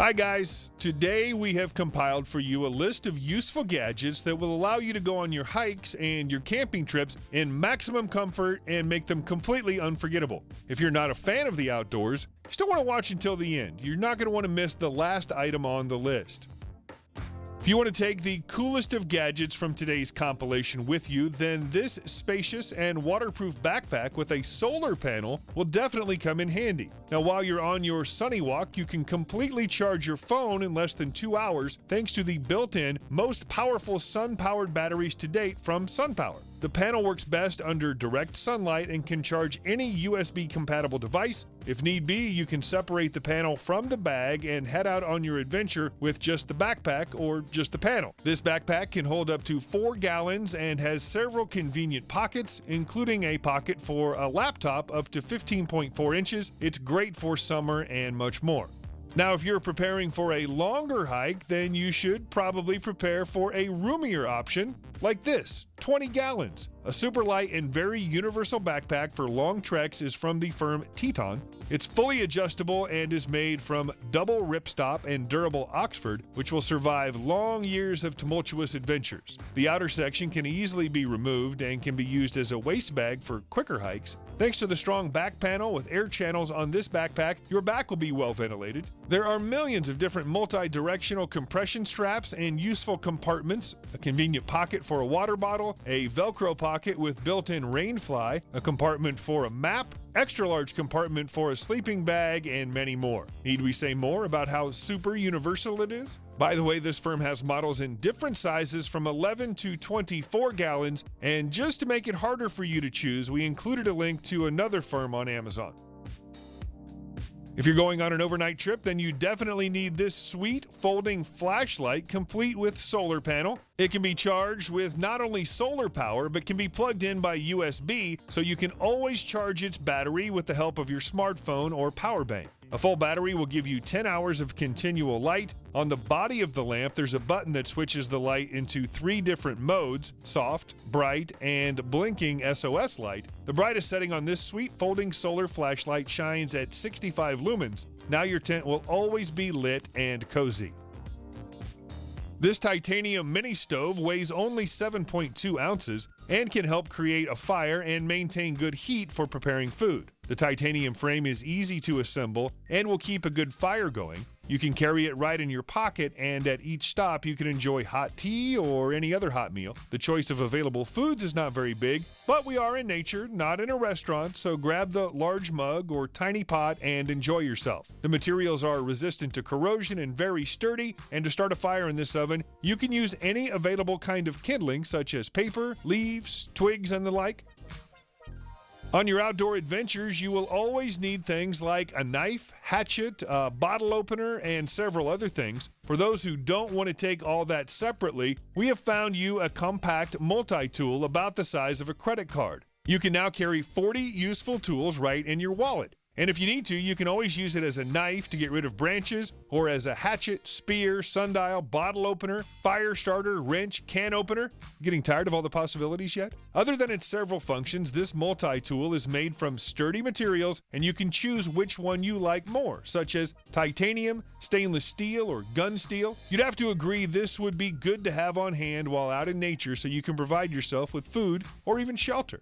Hi guys, today we have compiled for you a list of useful gadgets that will allow you to go on your hikes and your camping trips in maximum comfort and make them completely unforgettable. If you're not a fan of the outdoors, you still want to watch until the end. You're not going to want to miss the last item on the list. If you want to take the coolest of gadgets from today's compilation with you, then this spacious and waterproof backpack with a solar panel will definitely come in handy. Now, while you're on your sunny walk, you can completely charge your phone in less than 2 hours thanks to the built-in, most powerful sun-powered batteries to date from SunPower. The panel works best under direct sunlight and can charge any USB-compatible device. If need be, you can separate the panel from the bag and head out on your adventure with just the backpack or just the panel. This backpack can hold up to 4 gallons and has several convenient pockets, including a pocket for a laptop up to 15.4 inches. It's great for summer and much more. Now, if you're preparing for a longer hike, then you should probably prepare for a roomier option like this, 20 gallons. A super light and very universal backpack for long treks is from the firm Teton. It's fully adjustable and is made from double ripstop and durable Oxford, which will survive long years of tumultuous adventures. The outer section can easily be removed and can be used as a waist bag for quicker hikes. Thanks to the strong back panel with air channels on this backpack, your back will be well ventilated. There are millions of different multi-directional compression straps and useful compartments, a convenient pocket for a water bottle, a Velcro pocket with built-in rainfly, a compartment for a map, extra large compartment for a sleeping bag, and many more. Need we say more about how super universal it is? By the way, this firm has models in different sizes from 11 to 24 gallons, and just to make it harder for you to choose, we included a link to another firm on Amazon. If you're going on an overnight trip, then you definitely need this sweet folding flashlight complete with solar panel. It can be charged with not only solar power, but can be plugged in by USB, so you can always charge its battery with the help of your smartphone or power bank. A full battery will give you 10 hours of continual light. On the body of the lamp, there's a button that switches the light into 3 different modes: soft, bright, and blinking SOS light. The brightest setting on this sweet folding solar flashlight shines at 65 lumens. Now your tent will always be lit and cozy. This titanium mini stove weighs only 7.2 ounces and can help create a fire and maintain good heat for preparing food. The titanium frame is easy to assemble and will keep a good fire going. You can carry it right in your pocket, and at each stop you can enjoy hot tea or any other hot meal. The choice of available foods is not very big, but we are in nature, not in a restaurant, so grab the large mug or tiny pot and enjoy yourself. The materials are resistant to corrosion and very sturdy, and to start a fire in this oven, you can use any available kind of kindling such as paper, leaves, twigs, and the like. On your outdoor adventures, you will always need things like a knife, hatchet, a bottle opener, and several other things. For those who don't want to take all that separately, we have found you a compact multi-tool about the size of a credit card. You can now carry 40 useful tools right in your wallet. And if you need to, you can always use it as a knife to get rid of branches, or as a hatchet, spear, sundial, bottle opener, fire starter, wrench, can opener. Getting tired of all the possibilities yet? Other than its several functions, this multi-tool is made from sturdy materials, and you can choose which one you like more, such as titanium, stainless steel, or gun steel. You'd have to agree this would be good to have on hand while out in nature so you can provide yourself with food or even shelter.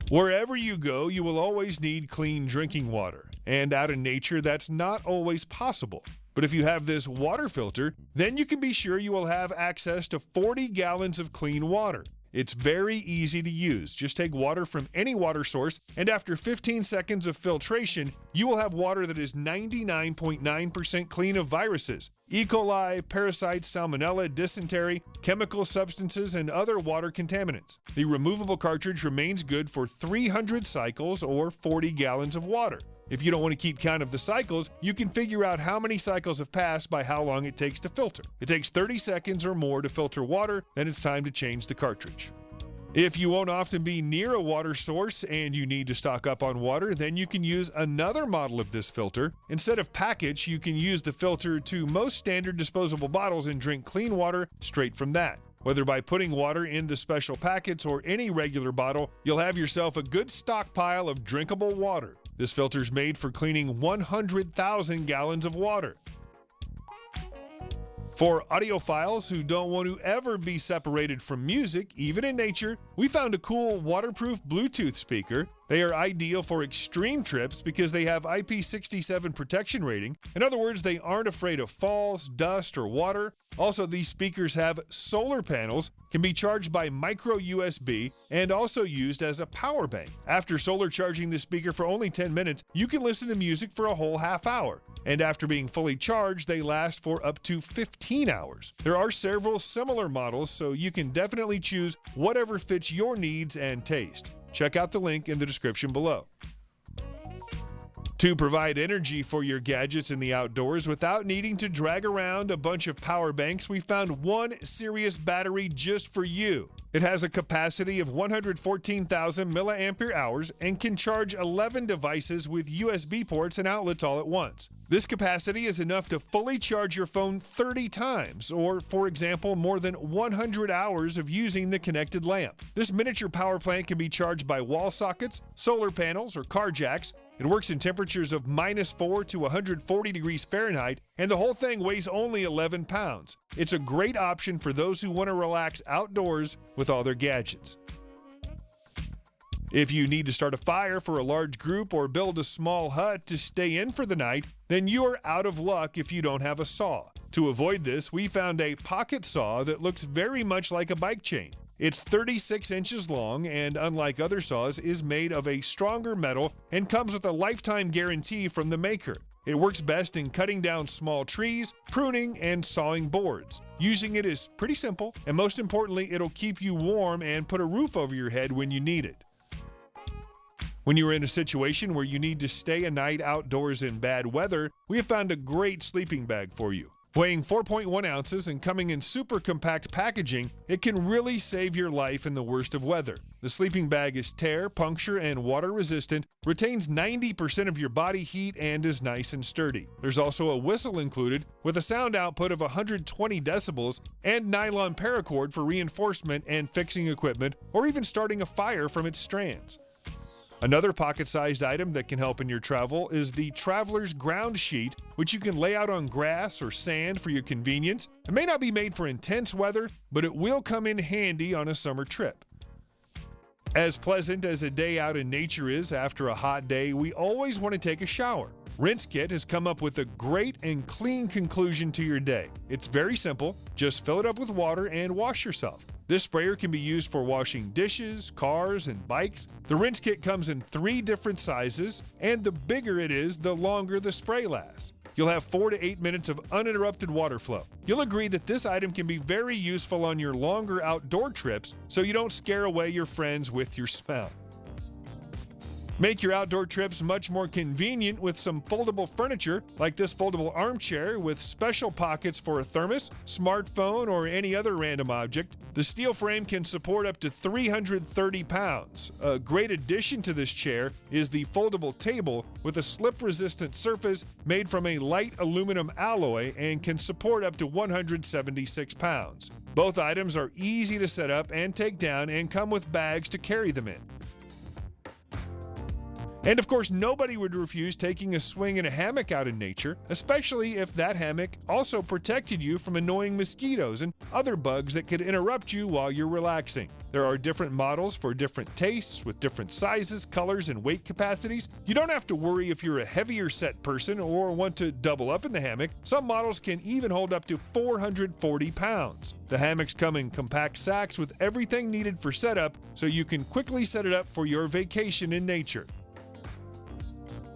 Wherever you go, you will always need clean drinking water, and out in nature, that's not always possible. But if you have this water filter, then you can be sure you will have access to 40 gallons of clean water. It's very easy to use. Just take water from any water source, and after 15 seconds of filtration, you will have water that is 99.9% clean of viruses, E. coli, parasites, salmonella, dysentery, chemical substances, and other water contaminants. The removable cartridge remains good for 300 cycles or 40 gallons of water. If you don't want to keep count of the cycles, you can figure out how many cycles have passed by how long it takes to filter. It takes 30 seconds or more to filter water, then it's time to change the cartridge. If you won't often be near a water source and you need to stock up on water, then you can use another model of this filter. Instead of package, you can use the filter to most standard disposable bottles and drink clean water straight from that. Whether by putting water in the special packets or any regular bottle, you'll have yourself a good stockpile of drinkable water. This filter's made for cleaning 100,000 gallons of water. For audiophiles who don't want to ever be separated from music, even in nature, we found a cool waterproof Bluetooth speaker. They are ideal for extreme trips because they have IP67 protection rating. In other words, they aren't afraid of falls, dust, or water. Also, these speakers have solar panels, can be charged by micro USB, and also used as a power bank. After solar charging the speaker for only 10 minutes, you can listen to music for a whole half hour. And after being fully charged, they last for up to 15 hours. There are several similar models, so you can definitely choose whatever fits your needs and taste. Check out the link in the description below. To provide energy for your gadgets in the outdoors without needing to drag around a bunch of power banks, we found one Sirius battery just for you. It has a capacity of 114,000 milliampere hours and can charge 11 devices with USB ports and outlets all at once. This capacity is enough to fully charge your phone 30 times, or, for example, more than 100 hours of using the connected lamp. This miniature power plant can be charged by wall sockets, solar panels, or car jacks. It works in temperatures of -4 to 140 degrees Fahrenheit, and the whole thing weighs only 11 pounds. It's a great option for those who want to relax outdoors with all their gadgets. If you need to start a fire for a large group or build a small hut to stay in for the night, then you are out of luck if you don't have a saw. To avoid this, we found a pocket saw that looks very much like a bike chain. It's 36 inches long and, unlike other saws, is made of a stronger metal and comes with a lifetime guarantee from the maker. It works best in cutting down small trees, pruning, and sawing boards. Using it is pretty simple, and most importantly, it'll keep you warm and put a roof over your head when you need it. When you're in a situation where you need to stay a night outdoors in bad weather, we have found a great sleeping bag for you. Weighing 4.1 ounces and coming in super compact packaging, it can really save your life in the worst of weather. The sleeping bag is tear, puncture, and water resistant, retains 90% of your body heat, and is nice and sturdy. There's also a whistle included with a sound output of 120 decibels and nylon paracord for reinforcement and fixing equipment, or even starting a fire from its strands. Another pocket-sized item that can help in your travel is the Traveler's Groundsheet, which you can lay out on grass or sand for your convenience. It may not be made for intense weather, but it will come in handy on a summer trip. As pleasant as a day out in nature is after a hot day, we always want to take a shower. Rinse Kit has come up with a great and clean conclusion to your day. It's very simple. Just fill it up with water and wash yourself. This sprayer can be used for washing dishes, cars, and bikes. The Rinse Kit comes in 3 different sizes, and the bigger it is, the longer the spray lasts. You'll have 4 to 8 minutes of uninterrupted water flow. You'll agree that this item can be very useful on your longer outdoor trips, so you don't scare away your friends with your smell. Make your outdoor trips much more convenient with some foldable furniture, like this foldable armchair with special pockets for a thermos, smartphone, or any other random object. The steel frame can support up to 330 pounds. A great addition to this chair is the foldable table with a slip-resistant surface made from a light aluminum alloy and can support up to 176 pounds. Both items are easy to set up and take down and come with bags to carry them in. And of course, nobody would refuse taking a swing in a hammock out in nature, especially if that hammock also protected you from annoying mosquitoes and other bugs that could interrupt you while you're relaxing. There are different models for different tastes with different sizes, colors, and weight capacities. You don't have to worry if you're a heavier set person or want to double up in the hammock. Some models can even hold up to 440 pounds. The hammocks come in compact sacks with everything needed for setup, so you can quickly set it up for your vacation in nature.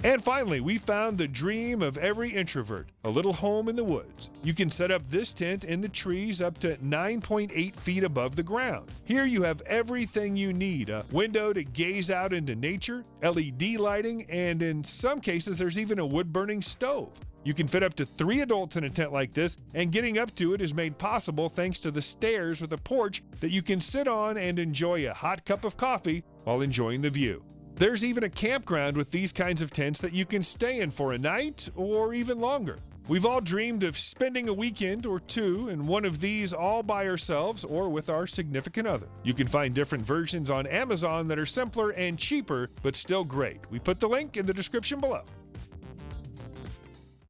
And finally, we found the dream of every introvert, a little home in the woods. You can set up this tent in the trees up to 9.8 feet above the ground. Here you have everything you need: a window to gaze out into nature, LED lighting, and in some cases there's even a wood-burning stove. You can fit up to 3 adults in a tent like this, and getting up to it is made possible thanks to the stairs with a porch that you can sit on and enjoy a hot cup of coffee while enjoying the view. There's even a campground with these kinds of tents that you can stay in for a night or even longer. We've all dreamed of spending a weekend or two in one of these all by ourselves or with our significant other. You can find different versions on Amazon that are simpler and cheaper, but still great. We put the link in the description below.